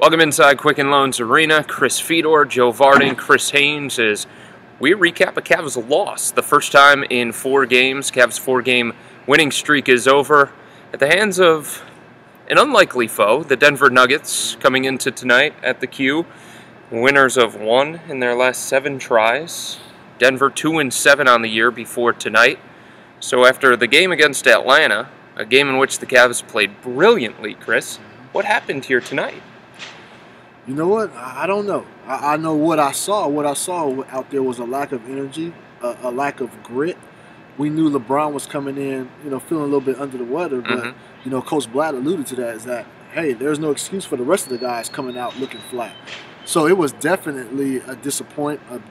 Welcome inside Quicken Loans Arena. Chris Fedor, Joe Vardon, Chris Haynes as we recap a Cavs loss. The first time in 4 games. Cavs' 4-game winning streak is over at the hands of an unlikely foe, the Denver Nuggets, coming into tonight at the Q. Winners of 1 in their last 7 tries. Denver 2-7 on the year before tonight. So after the game against Atlanta, a game in which the Cavs played brilliantly, Chris, what happened here tonight? You know what? I don't know. I know what I saw. What I saw out there was a lack of energy, a lack of grit. We knew LeBron was coming in, feeling a little bit under the weather. But, Coach Blatt alluded to that, is that, hey, there's no excuse for the rest of the guys coming out looking flat. So it was definitely a disappointment.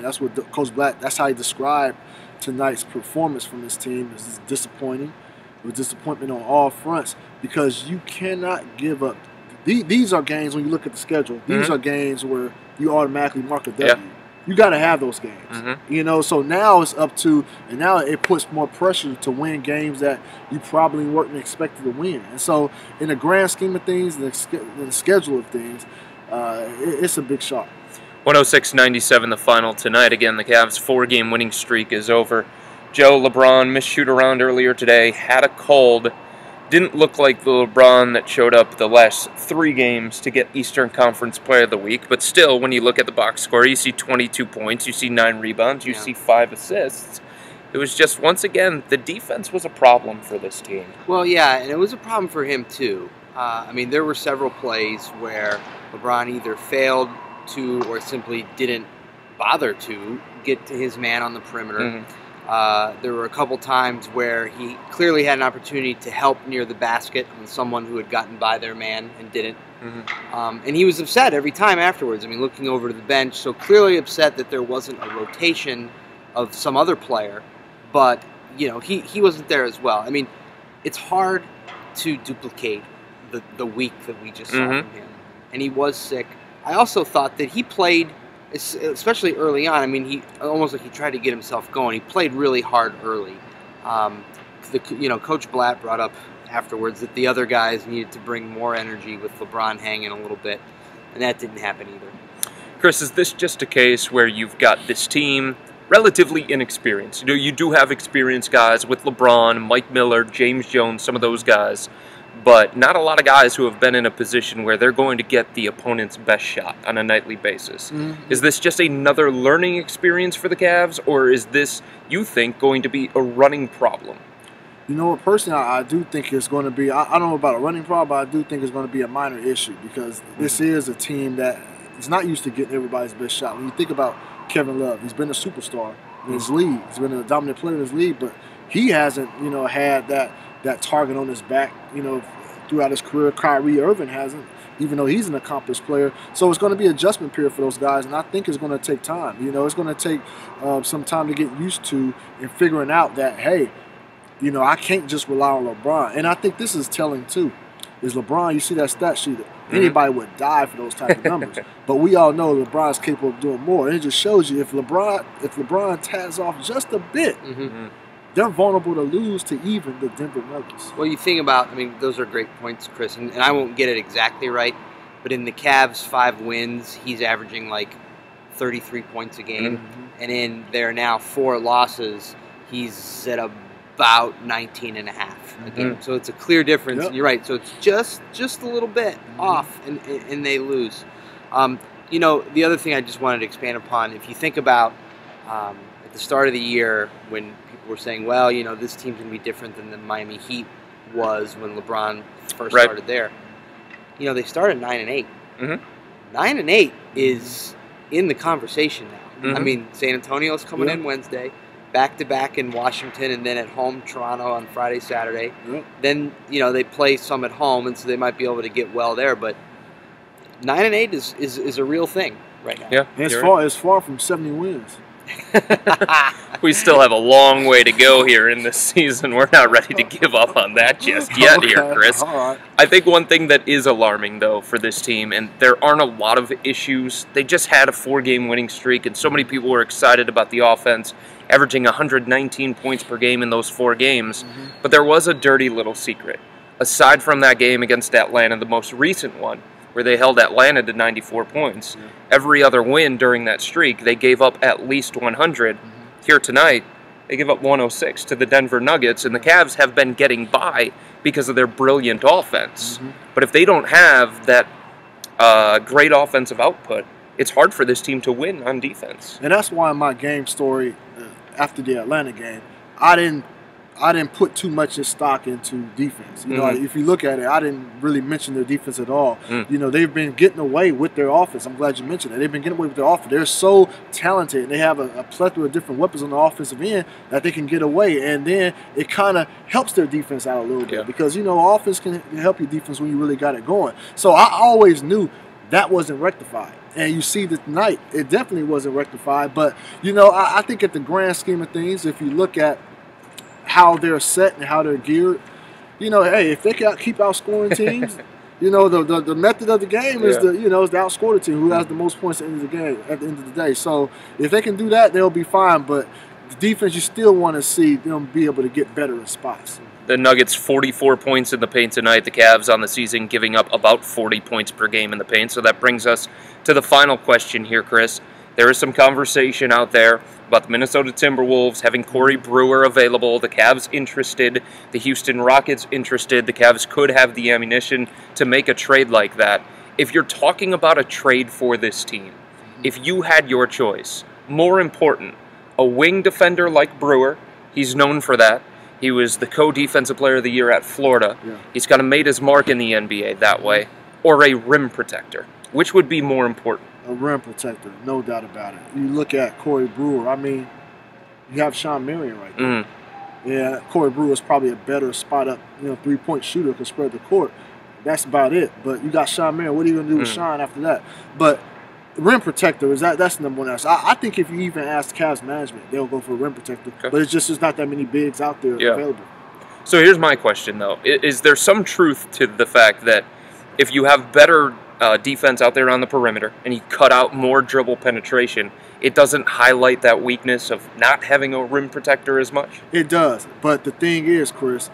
That's what Coach Blatt, that's how he described tonight's performance from his team. It was disappointing. It was disappointment on all fronts because you cannot give up. These are games, when you look at the schedule, these are games where you automatically mark a W. Yeah. You got to have those games. So now it's up to, and now it puts more pressure to win games that you probably weren't expected to win. And so in the grand scheme of things, in the schedule of things, it's a big shock. 106-97 the final tonight. Again, the Cavs' 4-game winning streak is over. Joe, LeBron missed shoot-around earlier today, had a cold. Didn't look like the LeBron that showed up the last 3 games to get Eastern Conference Player of the Week. But still, when you look at the box score, you see 22 points, you see 9 rebounds, you see 5 assists. It was just, once again, the defense was a problem for this team. Well, yeah, and it was a problem for him, too. There were several plays where LeBron either failed to or simply didn't bother to get to his man on the perimeter. There were a couple times where he clearly had an opportunity to help near the basket on someone who had gotten by their man and didn't. And he was upset every time afterwards. Looking over to the bench, so clearly upset that there wasn't a rotation of some other player. But, he wasn't there as well. It's hard to duplicate the week that we just saw from him. And he was sick. I also thought that he played, especially early on, he almost like he tried to get himself going. He played really hard early. Coach Blatt brought up afterwards that the other guys needed to bring more energy with LeBron hanging a little bit, and that didn't happen either. Chris, is this just a case where you've got this team relatively inexperienced? You do have experienced guys with LeBron, Mike Miller, James Jones, some of those guys, but not a lot of guys who have been in a position where they're going to get the opponent's best shot on a nightly basis. Is this just another learning experience for the Cavs, or is this, you think, going to be a running problem? Personally, I do think it's going to be, I don't know about a running problem, but I do think it's going to be a minor issue because this is a team that is not used to getting everybody's best shot. When you think about Kevin Love, he's been a superstar in his league. He's been a dominant player in his league, but he hasn't, had that target on his back, throughout his career. Kyrie Irving hasn't, even though he's an accomplished player. So it's going to be an adjustment period for those guys, and I think it's going to take time. It's going to take some time to get used to and figuring out that, hey, I can't just rely on LeBron. And I think this is telling, too, is LeBron, you see that stat sheet, anybody would die for those type of numbers. But we all know LeBron's capable of doing more. And it just shows you if LeBron tags off just a bit, they're vulnerable to lose to even the Denver Nuggets. Well, you think about, those are great points, Chris, and I won't get it exactly right, but in the Cavs' 5 wins, he's averaging like 33 points a game, and in their now 4 losses, he's at about 19 and a half a game. So it's a clear difference. Yep. You're right. So it's just a little bit off, and they lose. The other thing I just wanted to expand upon, if you think about at the start of the year when people were saying, well, this team's going to be different than the Miami Heat was when LeBron first started there. They started 9-8. 9-8 is in the conversation now. San Antonio's coming in Wednesday, back-to-back in Washington, and then at home Toronto on Friday, Saturday. Then, they play some at home, and so they might be able to get well there. But 9-8 is a real thing right now. Yeah, it's far from 70 wins. We still have a long way to go here in this season. We're not ready to give up on that just yet here, Chris. Right. I think one thing that is alarming, though, for this team, and there aren't a lot of issues, they just had a 4-game winning streak, and so many people were excited about the offense, averaging 119 points per game in those 4 games. But there was a dirty little secret. Aside from that game against Atlanta, the most recent one, where they held Atlanta to 94 points. Yeah. Every other win during that streak, they gave up at least 100. Here tonight, they give up 106 to the Denver Nuggets, and the Cavs have been getting by because of their brilliant offense. But if they don't have that great offensive output, it's hard for this team to win on defense. And that's why in my game story after the Atlanta game, I didn't put too much stock into defense. You know, if you look at it, I didn't really mention their defense at all. You know, they've been getting away with their offense. I'm glad you mentioned it. They've been getting away with their offense. They're so talented, and they have a plethora of different weapons on the offensive end that they can get away. And then it kind of helps their defense out a little bit because, you know, offense can help your defense when you really got it going. So I always knew that wasn't rectified. And you see that tonight, it definitely wasn't rectified. But, you know, I think at the grand scheme of things, if you look at how they're set and how they're geared, you know, hey, if they can keep outscoring teams, you know, the method of the game is to outscore the team who has the most points at the end of the game, at the end of the day. So if they can do that, they'll be fine. But the defense, you still want to see them be able to get better in spots. The Nuggets 44 points in the paint tonight. The Cavs on the season giving up about 40 points per game in the paint. So that brings us to the final question here, Chris. There is some conversation out there about the Minnesota Timberwolves having Corey Brewer available, the Cavs interested, the Houston Rockets interested. The Cavs could have the ammunition to make a trade like that. If you're talking about a trade for this team, if you had your choice, more important, a wing defender like Brewer, he's known for that. He was the co-defensive player of the year at Florida. He's kind of made his mark in the NBA that way. Or a rim protector. Which would be more important? A rim protector, no doubt about it. You look at Corey Brewer, I mean, you have Sean Marion right there. Yeah, Corey Brewer is probably a better spot-up, three-point shooter, can spread the court. That's about it. But you got Sean Marion. What are you going to do with Sean after that? But rim protector, that's the number one answer. I think if you even ask Cavs management, they'll go for a rim protector. But it's just there's not that many bigs out there available. So here's my question, though. Is there some truth to the fact that if you have better defense out there on the perimeter and you cut out more dribble penetration, it doesn't highlight that weakness of not having a rim protector as much? It does. But the thing is, Chris,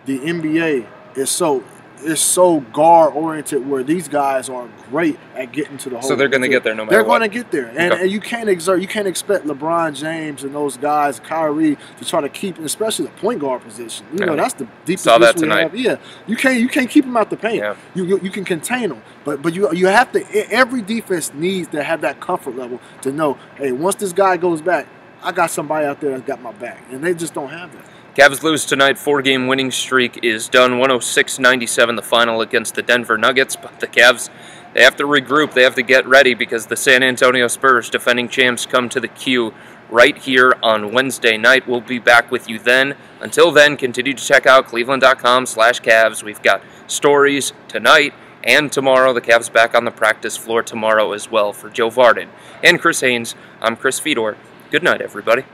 the NBA is so guard-oriented where these guys are great at getting to the hole. So they're going to get there no matter what? They're going to get there. And you can't expect LeBron-James and those guys, Kyrie, to try to keep, especially the point guard position. You know, that's the deepest Saw that we tonight. have. Yeah, you can't keep them out the paint. You can contain them. But you have to, every defense needs to have that comfort level to know, hey, once this guy goes back, I got somebody out there that's got my back. And they just don't have that. Cavs lose tonight. 4-game winning streak is done. 106-97 the final against the Denver Nuggets. But the Cavs, they have to regroup. They have to get ready because the San Antonio Spurs, defending champs, come to the Q right here on Wednesday night. We'll be back with you then. Until then, continue to check out cleveland.com/Cavs. We've got stories tonight and tomorrow. The Cavs back on the practice floor tomorrow as well. For Joe Vardon and Chris Haynes, I'm Chris Fedor. Good night, everybody.